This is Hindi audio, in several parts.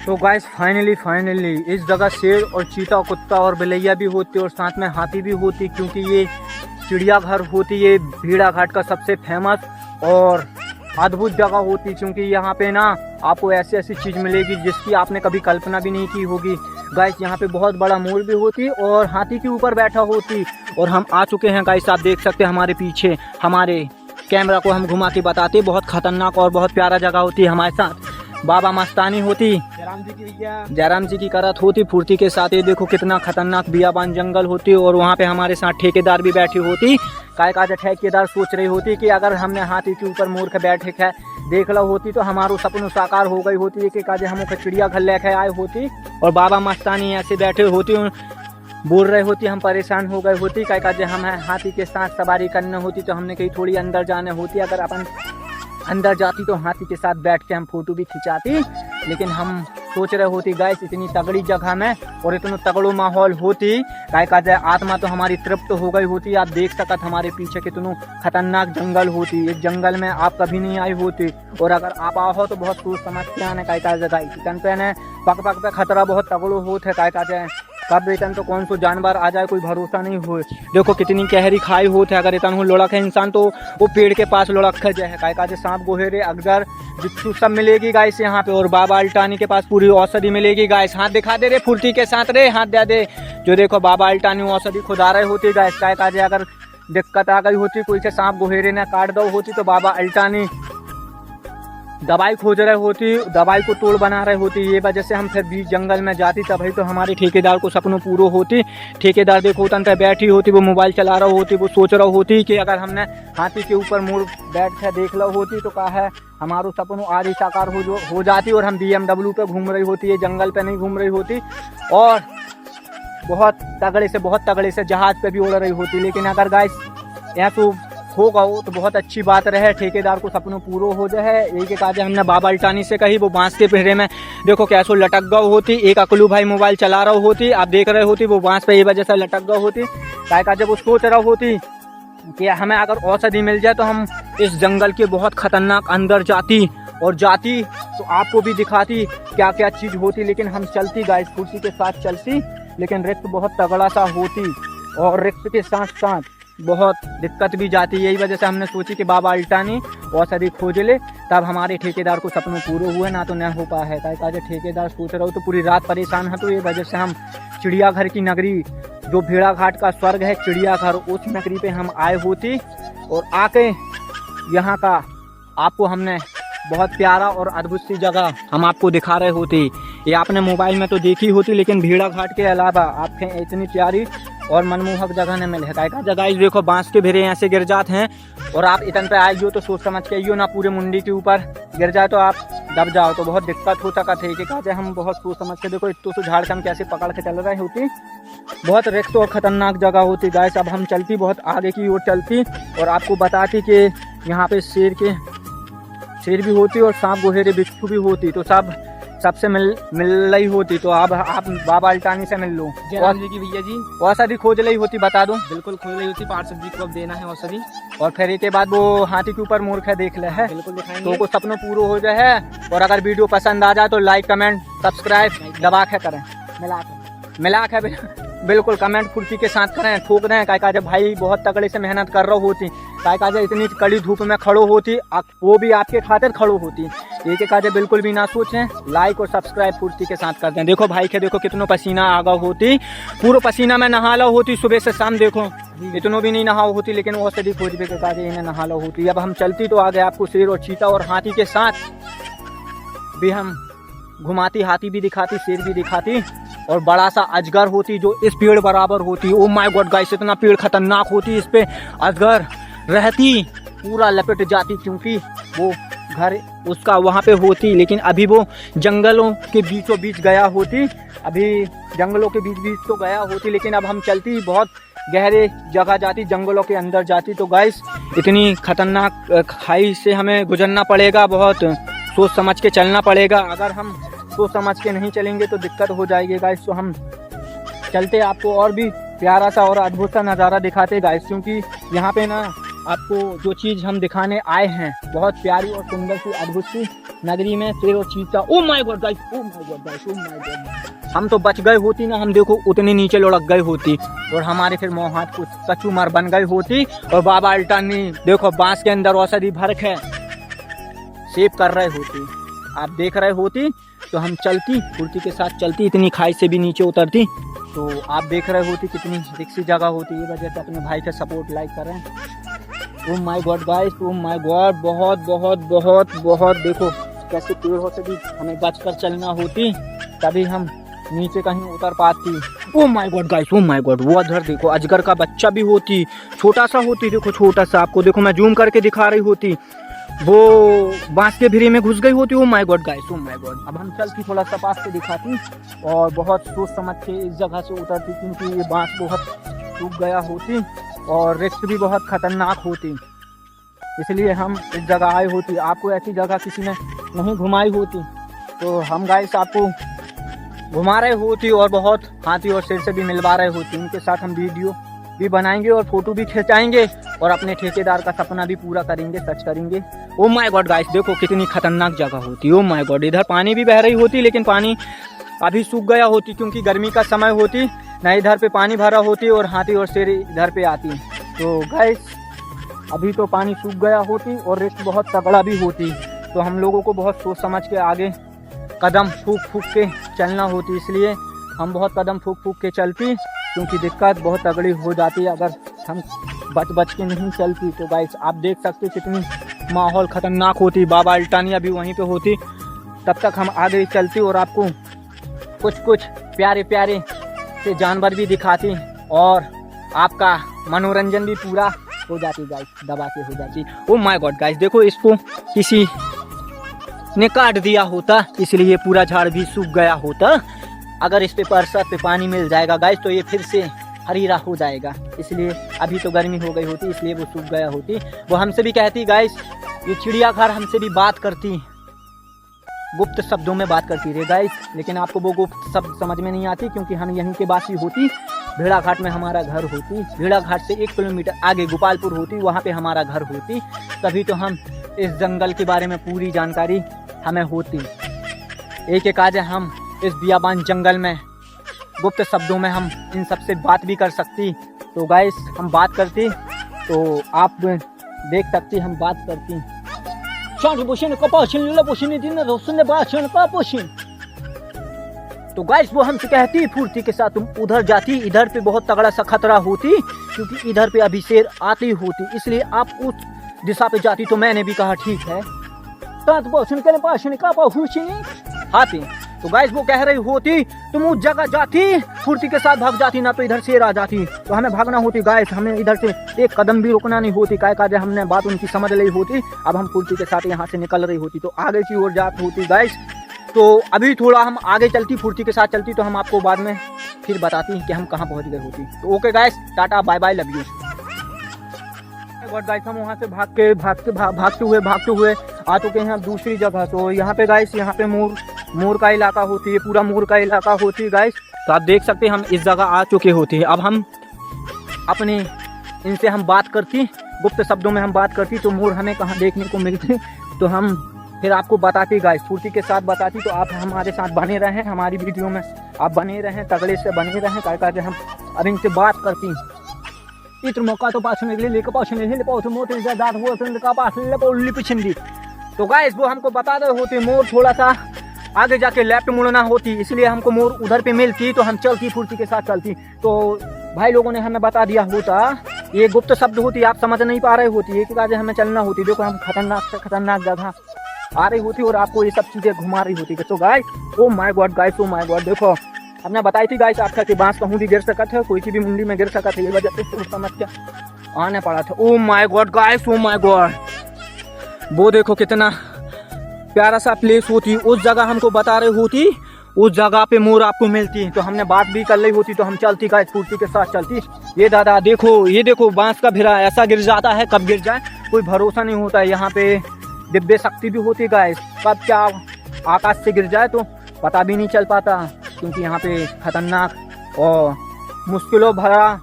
तो गाइस फाइनली इस जगह शेर और चीता, कुत्ता और बिलैया भी होती और साथ में हाथी भी होती, क्योंकि ये चिड़ियाघर होती है भेड़ा घाट का सबसे फेमस और अद्भुत जगह होती, क्योंकि यहाँ पे ना आपको ऐसी ऐसी चीज़ मिलेगी जिसकी आपने कभी कल्पना भी नहीं की होगी। गाइस यहाँ पे बहुत बड़ा मोर भी होती और हाथी के ऊपर बैठा होती। और हम आ चुके हैं गाइस, आप देख सकते हैं हमारे पीछे, हमारे कैमरा को हम घुमा के बताते, बहुत खतरनाक और बहुत प्यारा जगह होती है। हमारे साथ बाबा मस्तानी होती, जयराम जी की करत होती फुर्ती के साथ। ये देखो कितना खतरनाक बियाबान जंगल होती और वहाँ पे हमारे साथ ठेकेदार भी बैठी होती। काय काज ठेकेदार सोच रही होती कि अगर हमने हाथी के ऊपर मोर के बैठे है देख लो होती तो हमारो सपनों साकार हो गई होती कि काजे हम चिड़ियाघर लेके आए होती। और बाबा मस्तानी ऐसे बैठे होती, बोल रहे होती हम परेशान हो गए होती, काय काजे हम हाथी के साथ सवारी करनी होती तो हमने कहीं थोड़ी अंदर जाने होती। अगर अपन अंदर जाती तो हाथी के साथ बैठ के हम फोटो भी खिंचाती, लेकिन हम सोच रहे होती गाइस इतनी तगड़ी जगह में और इतना तगड़ो माहौल होती, काय का जाए आत्मा तो हमारी तृप्त हो गई होती। आप देख सकत हमारे पीछे कितनों खतरनाक जंगल होती, इस जंगल में आप कभी नहीं आई होती। और अगर आप आओ तो बहुत सोच समझ के आने, काय का जाए चिकन पे ने पक पे खतरा बहुत तगड़ो होता है, काय का जाए कब वेतन तो कौन सो जानवर आ जाए कोई भरोसा नहीं हो। देखो कितनी गहरी खाई होती है, अगर इतना हो लुढ़क है इंसान तो वो पेड़ के पास लुढ़क जाए। काय का सांप गोहेरे अगजर बिच्छू सब मिलेगी गाइस यहाँ पे। और बाबा अल्टानी के पास पूरी औषधि मिलेगी गाइस। हाथ दिखा दे रे फुर्ती के साथ रे, हाथ दे दे। जो देखो बाबा अल्टानी औषधि खुदा रहे होती गाइस। काय का अगर दिक्कत आ गई होती, कोई से सांप गोहेरे ने काट दो होती तो बाबा अल्टानी दवाई खोज रहे होती, दवाई को तोड़ बना रहे होती। ये वजह से हम फिर बीच जंगल में जाती, तभी तो हमारे ठेकेदार को सपनों पूरा होती। ठेकेदार देखो तंत्र बैठी होती, वो मोबाइल चला रहा होती, वो सोच रहा होती कि अगर हमने हाथी के ऊपर मोर बैठ कर देख लो होती तो कहा है हमारो सपनों आज ही साकार हो जाती। और हम BMW पे घूम रही होती, ये जंगल पे नहीं घूम रही होती और बहुत तगड़े से जहाज पे भी उड़ रही होती। लेकिन अगर गाइस यहाँ तो होगा वो तो बहुत अच्छी बात रहे, ठेकेदार को सपनों पूरा हो जाए। एक एक आज हमने बाबा अल्टानी से कही, वो बांस के पेड़े में देखो कैसो लटक गई होती। एक अकलू भाई मोबाइल चला रहा होती, आप देख रहे होती, वो बांस पे ये वजह से लटक गई होती। काय का जब वो सोच रहा होती कि हमें अगर औषधि मिल जाए तो हम इस जंगल के बहुत खतरनाक अंदर जाती तो आपको भी दिखाती क्या क्या चीज़ होती। लेकिन हम चलती गाइस कुर्सी के साथ चलती, लेकिन रिक्त बहुत तगड़ा सा होती और रिक्त के साथ साथ बहुत दिक्कत भी जाती। यही वजह से हमने सोची कि बाबा अल्टानी औषधि खोज ले, तब हमारे ठेकेदार को सपनों पूरे हुए, ना तो न हो पाया है। ताकि ठेकेदार सोच रहा हो तो पूरी रात परेशान है। तो ये वजह से हम चिड़ियाघर की नगरी, जो भेड़ा घाट का स्वर्ग है चिड़ियाघर, उस नगरी पे हम आए होती। और आके यहाँ का आपको हमने बहुत प्यारा और अद्भुत सी जगह हम आपको दिखा रहे होते। ये आपने मोबाइल में तो देखी होती, लेकिन भेड़ा घाट के अलावा आपके इतनी प्यारी और मनमोहक जगह ने मिले। काय का जगह देखो बांस के भेड़े ऐसे गिर जाते हैं और आप इतन पे आइयो तो सोच समझ के आइयो, ना पूरे मुंडी के ऊपर गिर जाए तो आप दब जाओ तो बहुत दिक्कत हो सकता है। कि कहते हम बहुत सोच समझ के देखो इतने झाड़ से हम कैसे पकड़ के चल रहे होती। बहुत रिक्त और खतरनाक जगह होती गाइस। अब हम चलती बहुत आगे की ओर चलती और आपको बताती कि यहाँ पे शेर भी होती और सांप गोहेरे बिच्छू भी होती, तो सबसे मिल रही होती। तो अब आप बाबा अल्टानी से मिल लो। जयराम जी की भैया जी औषधि खोज रही होती, बता दो। बिल्कुल खोज रही होती, पार्षद जी को अब देना है औषधि। और फिर एक के बाद वो हाथी के ऊपर मोर देख ले है, बिल्कुल दिखाएंगे तो को सपनों पूरा हो जाए। और अगर वीडियो पसंद आ जाए तो लाइक कमेंट सब्सक्राइब दबा के करें, मिला के बिल्कुल कमेंट फुर्ती के साथ करें, ठोक दें। काय का जब भाई बहुत तगड़े से मेहनत कर रही होती, काय का इतनी कड़ी धूप में खड़ो होती, वो भी आपके खातिर खड़ो होती। एक एक काजे बिल्कुल भी ना सोचें, लाइक और सब्सक्राइब फुर्ती के साथ कर दें। देखो भाई के देखो कितनों पसीना आगा होती, पूरा पसीना में नहा लो होती सुबह से शाम। देखो इतनों भी नहीं नहाओ होती, लेकिन वो औषधि खोज के काजे इन्हें नहा लो होती। अब हम चलती तो आगे आपको शेर और चीता और हाथी के साथ भी हम घुमाती, हाथी भी दिखाती, शेर भी दिखाती। और बड़ा सा अजगर होती जो इस पेड़ बराबर होती। ओ माय गॉड गाइस, इतना पेड़ खतरनाक होती, इस पे अजगर रहती पूरा लपेट जाती, क्योंकि वो घर उसका वहाँ पे होती। लेकिन अभी वो जंगलों के बीचों बीच गया होती, अभी जंगलों के बीच बीच तो गया होती। लेकिन अब हम चलती बहुत गहरे जगह जाती, जंगलों के अंदर जाती। तो गाइस इतनी खतरनाक खाई से हमें गुजरना पड़ेगा, बहुत सोच समझ के चलना पड़ेगा। अगर हम सोच समझ के नहीं चलेंगे तो दिक्कत हो जाएगी गाइस। तो हम चलते आपको और भी प्यारा सा और अद्भुत सा नज़ारा दिखाते गाइस, क्योंकि यहाँ पे ना आपको जो चीज़ हम दिखाने आए हैं बहुत प्यारी और सुंदर सी अद्भुत सी नगरी में शेर और चीता। Oh my god guys, oh my god guys, oh my God, हम तो बच गए होती ना, हम देखो उतने नीचे लुढ़क गए होती और हमारे फिर मुँह हाथ कुछ कचूमर बन गए होती। और बाबा अल्टानी देखो बांस के अंदर औषधि भर के सेव कर रहे होती, आप देख रहे होती तो हम चलती फुर्ती के साथ चलती, इतनी खाई से भी नीचे उतरती। तो आप देख रहे होती कितनी रिक्सी जगह होती। ये वजह से अपने भाई का सपोर्ट लाइक करें। Oh my god guys, oh my God, बहुत बहुत बहुत बहुत देखो कैसे पेड़ों से भी हमें बचकर चलना होती, तभी हम नीचे कहीं उतर पाती। Oh my god guys, oh my God, वो उधर देखो अजगर का बच्चा भी होती, छोटा सा होती, देखो छोटा सा, आपको देखो मैं जूम करके दिखा रही होती, वो बांस के भिरी में घुस गई होती। Oh my god guys, oh my God. अब हम चलती थोड़ा सा पास से दिखाती और बहुत सोच समझ के इस जगह से उतरती, क्योंकि ये बांस बहुत सूख गया होती और रिस्क भी बहुत खतरनाक होती, इसलिए हम इस जगह आए होती। आपको ऐसी जगह किसी ने नहीं घुमाई होती तो हम गाइस आपको घुमा रहे होती और बहुत हाथी और शेर से भी मिलवा रहे होती। उनके साथ हम वीडियो भी बनाएंगे और फोटो भी खिंचाएंगे और अपने ठेकेदार का सपना भी पूरा करेंगे, सच करेंगे। ओ माय गॉड गाइस, देखो कितनी खतरनाक जगह होती। ओ माय गॉड, इधर पानी भी बह रही होती लेकिन पानी अभी सूख गया होती, क्योंकि गर्मी का समय होती ना, इधर पे पानी भरा होती और हाथी और शेर इधर पे आती। तो गाइस अभी तो पानी सूख गया होती और रिस्क बहुत तगड़ा भी होती, तो हम लोगों को बहुत सोच समझ के आगे कदम फूक फूक के चलना होती, इसलिए हम बहुत कदम फूक फूक के चलती, क्योंकि दिक्कत बहुत तगड़ी हो जाती है अगर हम बच के नहीं चलती। तो गाइस आप देख सकते कितनी माहौल खतरनाक होती। बाबा अल्टानिया भी वहीं पे होती, तब तक हम आगे चलती और आपको कुछ कुछ प्यारे प्यारे से जानवर भी दिखाती और आपका मनोरंजन भी पूरा हो जाती गाइस, दबा के हो जाती। ओ माय गॉड गाइस, देखो इसको किसी ने काट दिया होता, इसलिए पूरा झाड़ भी सूख गया होता। अगर इस पे बरसात पे पानी मिल जाएगा गाइस तो ये फिर से हरीरा हो जाएगा, इसलिए अभी तो गर्मी हो गई होती इसलिए वो सूख गया होती। वो हमसे भी कहती गाइस, ये चिड़ियाघर हमसे भी बात करती, गुप्त शब्दों में बात करती रहे गाइस, लेकिन आपको वो गुप्त शब्द समझ में नहीं आती, क्योंकि हम यहीं के वासी होती। भेड़ाघाट में हमारा घर होती, भेड़ाघाट से 1 किलोमीटर आगे गोपालपुर होती, वहाँ पे हमारा घर होती, तभी तो हम इस जंगल के बारे में पूरी जानकारी हमें होती। एक एक आज हम इस बियाबान जंगल में गुप्त शब्दों में हम इन सब से बात भी कर सकती। तो गाइस हम बात करती तो आप देख सकती हम बात करती। तो गाइस वो हमसे कहती फुर्ती के साथ तुम उधर जाती, इधर पे बहुत तगड़ा सा खतरा होती, क्योंकि इधर पे अभी शेर आती होती, इसलिए आप उस दिशा पे जाती। तो मैंने भी कहा ठीक है। हाथी तो गाइस वो कह रही होती तुम उस जगह जाती, फुर्ती के साथ भाग जाती, ना तो इधर शेर आ जाती, तो हमें भागना होती गाइस, हमें इधर से एक कदम भी रुकना नहीं होती। काय काजे हमने बात उनकी समझ ली होती, अब हम फुर्ती के साथ यहाँ से निकल रही होती, तो आगे की ओर जाती होती गाइस। तो अभी थोड़ा हम आगे चलती, फुर्ती के साथ चलती, तो हम आपको बाद में फिर बताती कि हम कहाँ पहुँच गए होती। तो okay guys, tata bye bye, love you. Guys हम वहाँ से भागते हुए आ चुके हैं अब दूसरी जगह। तो यहाँ पे गाइस, यहाँ पे मोर का इलाका होती है, पूरा मोर का इलाका होती है गाइस। तो आप देख सकते हैं हम इस जगह आ चुके होते हैं। अब हम अपने इनसे हम बात करती, गुप्त शब्दों में हम बात करती, तो मोर हमें कहाँ देखने को मिलती, तो हम फिर आपको बताती गाइस, फुर्ती के साथ बताती। तो आप हमारे साथ बने रहें, हमारी वीडियो में आप बने रहें, तगड़े से बने रहें, क्या हम अब इनसे बात करती। इत्र मौका तो पास में लेके पास में ले पाओ तो मोटे से दांत वो का पास ले पाओ लिपछंदी। तो गाइस वो हमको बता दे होती मोर थोड़ा सा आगे जाके लेफ्ट मुड़ना होती, इसलिए हमको मोर उधर पे मिलती, तो हम चलती फुर्ती के साथ चलती। तो भाई लोगों ने हमें बता दिया होता, ये गुप्त शब्द होती, आप समझ नहीं पा रहे होती, एक बार हमें चलना होती। देखो हम खतरनाक से खतरनाक जगह आ रही होती और आपको ये सब चीजें घुमा रही होती। तो guys oh my god guys, oh my God, देखो हमने बताई थी गाइस आपका कि बांस कहूँ भी गिर सकता है, कोई की भी मुंडी में गिर सकता है, ये वजह से सोच समझ के आने पड़ा था। Oh my god guys, oh my God, वो देखो कितना प्यारा सा प्लेस होती, उस जगह हमको बता रही होती, उस जगह पे मोर आपको मिलती। तो हमने बात भी कर ली होती, तो हम चलती गाइस फुर्ती के साथ चलती। ये दादा देखो, ये देखो बांस का भिरा ऐसा गिर जाता है, कब गिर जाए कोई भरोसा नहीं होता है। यहाँ पे दिव्य शक्ति भी होती गाइस, कब क्या आकाश से गिर जाए तो पता भी नहीं चल पाता, क्योंकि यहाँ पे खतरनाक और मुश्किलों भरा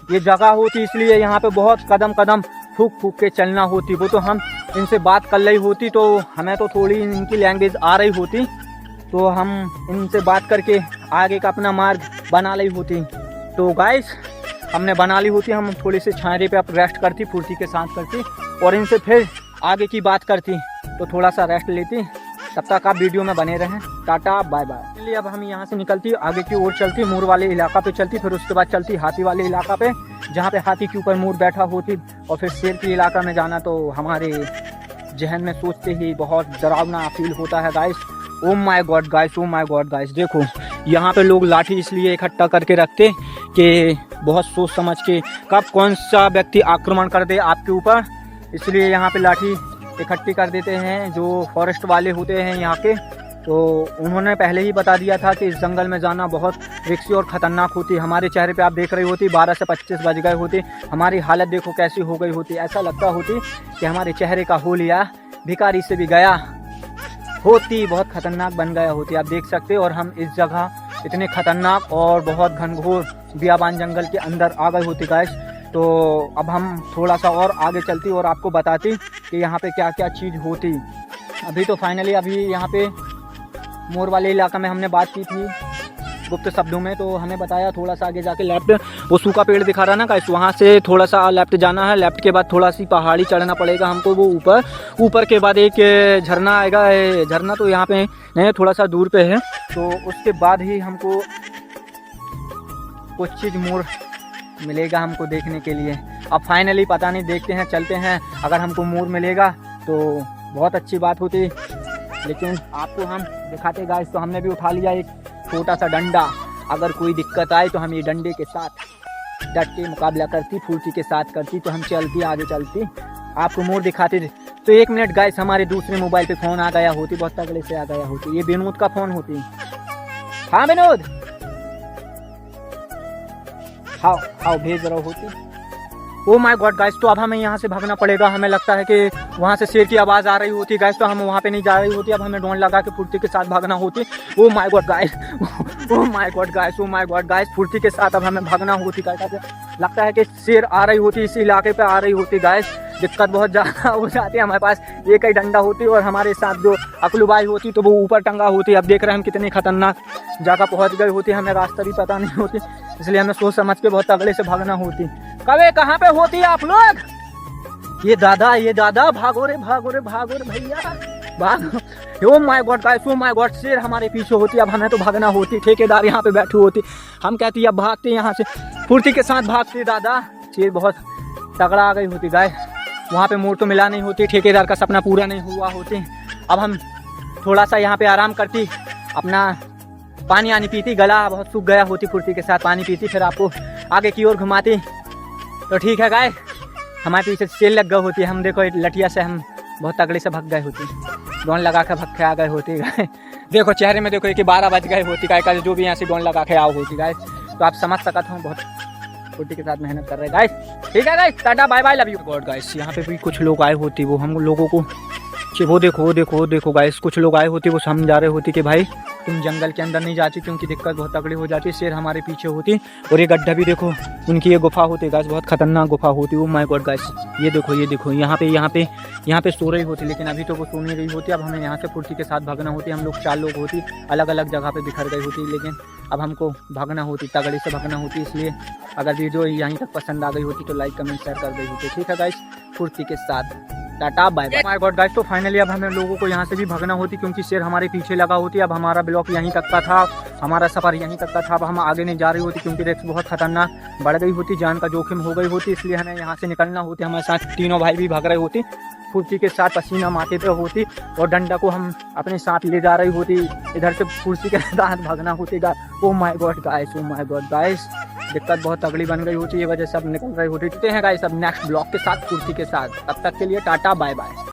ये जगह होती, इसलिए यहाँ पे बहुत कदम कदम फूक फूक के चलना होती। वो तो हम इनसे बात कर रही होती तो हमें तो थोड़ी इनकी लैंग्वेज आ रही होती, तो हम इनसे बात करके आगे का अपना मार्ग बना ली होती। तो गाइस हमने बना ली होती, हम थोड़ी सी छायरे पे अब रेस्ट करती, फुर्ती के साथ करती और इनसे फिर आगे की बात करती, तो थोड़ा सा रेस्ट लेती। तब तक आप वीडियो में बने रहें। Tata bye bye. इसलिए अब हम यहाँ से निकलती, आगे की ओर चलती, मोर वाले इलाका पे चलती, फिर उसके बाद चलती हाथी वाले इलाका पे, जहाँ पे हाथी के ऊपर मोर बैठा होती, और फिर शेर के इलाका में जाना तो हमारे जहन में सोचते ही बहुत डरावना फील होता है guys. Oh my god guys, oh my god guys, देखो यहाँ पे लोग लाठी इसलिए इकट्ठा करके रखते कि बहुत सोच समझ के कब कौन सा व्यक्ति आक्रमण कर दे आपके ऊपर, इसलिए यहाँ पे लाठी इकट्ठी कर देते हैं जो फॉरेस्ट वाले होते हैं यहाँ के। तो उन्होंने पहले ही बता दिया था कि इस जंगल में जाना बहुत रिस्की और ख़तरनाक होती। हमारे चेहरे पे आप देख रही होती 12 से 25 बज गए होते, हमारी हालत देखो कैसी हो गई होती, ऐसा लगता होती कि हमारे चेहरे का होलिया भिखारी से भी गया होती, बहुत ख़तरनाक बन गया होती, आप देख सकते। और हम इस जगह इतने ख़तरनाक और बहुत घनघोर बियाबान जंगल के अंदर आ गए होते गाइस। तो अब हम थोड़ा सा और आगे चलती और आपको बताती कि यहाँ पे क्या क्या चीज़ होती। अभी तो फाइनली अभी यहाँ पे मोर वाले इलाका में हमने बात की थी गुप्त शब्दों में, तो हमें बताया थोड़ा सा आगे जाके लेफ्ट वो सूखा पेड़ दिखा रहा ना गाइस, वहाँ से थोड़ा सा लेफ्ट जाना है, लेफ्ट के बाद थोड़ा सी पहाड़ी चढ़ना पड़ेगा हमको, वो ऊपर के बाद एक झरना आएगा, झरना तो यहाँ पे नहीं थोड़ा सा दूर पे है, तो उसके बाद ही हमको कुछ चीज़ मोर मिलेगा हमको देखने के लिए। अब फाइनली पता नहीं, देखते हैं, चलते हैं, अगर हमको मोर मिलेगा तो बहुत अच्छी बात होती, लेकिन आपको हम दिखाते गाइस। तो हमने भी उठा लिया एक छोटा सा डंडा, अगर कोई दिक्कत आए तो हम ये डंडे के साथ डट के मुकाबला करती, फुर्ती के साथ करती, तो हम चलती आगे चलती, आपको मोर दिखाते थे। तो 1 मिनट गाइस, हमारे दूसरे मोबाइल पे फ़ोन आ गया होती, बहुत तगड़े से आ गया होती, ये विनोद का फ़ोन होती। हाँ विनोद, हाँ भेज रहा होती। ओ माय गॉड गाइस, तो अब हमें यहाँ से भागना पड़ेगा। हमें लगता है कि वहाँ से शेर की आवाज़ आ रही होती गाइस, तो हम वहाँ पे नहीं जा रही होती, अब हमें ड्रोन लगा के फुर्ती के साथ भागना होती। Oh my god guys, oh my god guys, oh my god guys, फुर्ती के साथ अब हमें भागना होती गाइस। लगता है कि शेर आ रही होती, इसी इलाके पे आ रही होती गाइस। दिक्कत बहुत ज़्यादा हो जाती है, हमारे पास एक ही डंडा होती और हमारे साथ जो अकलूबाई होती तो वो ऊपर टंगा होती। अब देख रहे हैं हम कितनी खतरनाक जगह पहुँच गई होती, हमें रास्ता भी पता नहीं होती, इसलिए हमें सोच समझ के बहुत तगड़े से भागना होती। कवे कहाँ पे होती है आप लोग? ये दादा भागो रे भैया भागो। Oh my god guys, oh my God, शेर हमारे पीछे होती, अब हमें तो भागना होती। ठेकेदार यहाँ पे बैठी होती, हम कहती अब भागते यहाँ से, फुर्ती के साथ भागते दादा। शेर बहुत तगड़ा आ गई होती गाइस, वहाँ पे मोर तो मिला नहीं होती, ठेकेदार का सपना पूरा नहीं हुआ होती। अब हम थोड़ा सा यहाँ पे आराम करती, अपना पानी आनी पीती, गला बहुत सूख गया होती, फुर्ती के साथ पानी पीती, फिर आपको आगे की ओर घुमाती। तो ठीक है गाइस, हमारे पीछे सेल लग गई होती, हम देखो लठिया से हम बहुत तगड़े से भग गए होती, ड्रोन लगा के भग के आ गए होती गाइस। देखो चेहरे में देखो कि 12 बज गए होती गाइस, जो भी यहाँ से ड्रोन लगा के आओ होती गाइस, तो आप समझ सकते हो बहुत फुर्ती के साथ मेहनत कर रहे गाइस। ठीक है guys, tata bye bye, love you god guys. यहाँ पे भी कुछ लोग आए होती, वो हम लोगों को वो देखो गाइस, कुछ लोग आए होते, वो समझा रहे होती कि भाई तुम जंगल के अंदर नहीं जाती क्योंकि दिक्कत बहुत तगड़ी हो जाती, शेर हमारे पीछे होती। और ये गड्ढा भी देखो, उनकी ये गुफा होती गाइस, बहुत खतरनाक गुफा होती। ओ माय गॉड गाइस, ये देखो यहाँ पे सो रही होती, लेकिन अभी तो वो सो नहीं रही होती। अब हमें यहाँ से फुर्ती के साथ भागना होती, हम लोग 4 लोग होती, अलग अलग जगह पे बिखर गई होती, लेकिन अब हमको भागना होती, तगड़े से भागना होती। इसलिए अगर वीडियो यहीं तक पसंद आ गई होती तो लाइक कमेंट शेयर कर दी होती। ठीक है गाइस, फुर्ती के साथ tata bye bye. My god guys, तो फाइनली अब हमें लोगों को यहाँ से भी भागना होती क्योंकि शेर हमारे पीछे लगा होती। अब हमारा ब्लॉक यहीं तक का था, हमारा सफ़र यहीं तक का था, अब हम आगे नहीं जा रही होती क्योंकि रिस्क बहुत खतरनाक बढ़ गई होती, जान का जोखिम हो गई होती, इसलिए हमें यहाँ से निकलना होती। हमारे साथ तीनों भाई भी भाग रहे होती, फुर्ती के साथ, पसीना माथे पे होती, और डंडा को हम अपने साथ ले जा रही होती, इधर से फुर्ती के साथ भागना होती। ओ माय गॉड गाइस, दिक्कत बहुत तगड़ी बन गई होती, ये वजह से अब निकल रही होती। हैं गाइस अब नेक्स्ट ब्लॉग के साथ, फुर्ती के साथ, तब तक के लिए टाटा बाय बाय।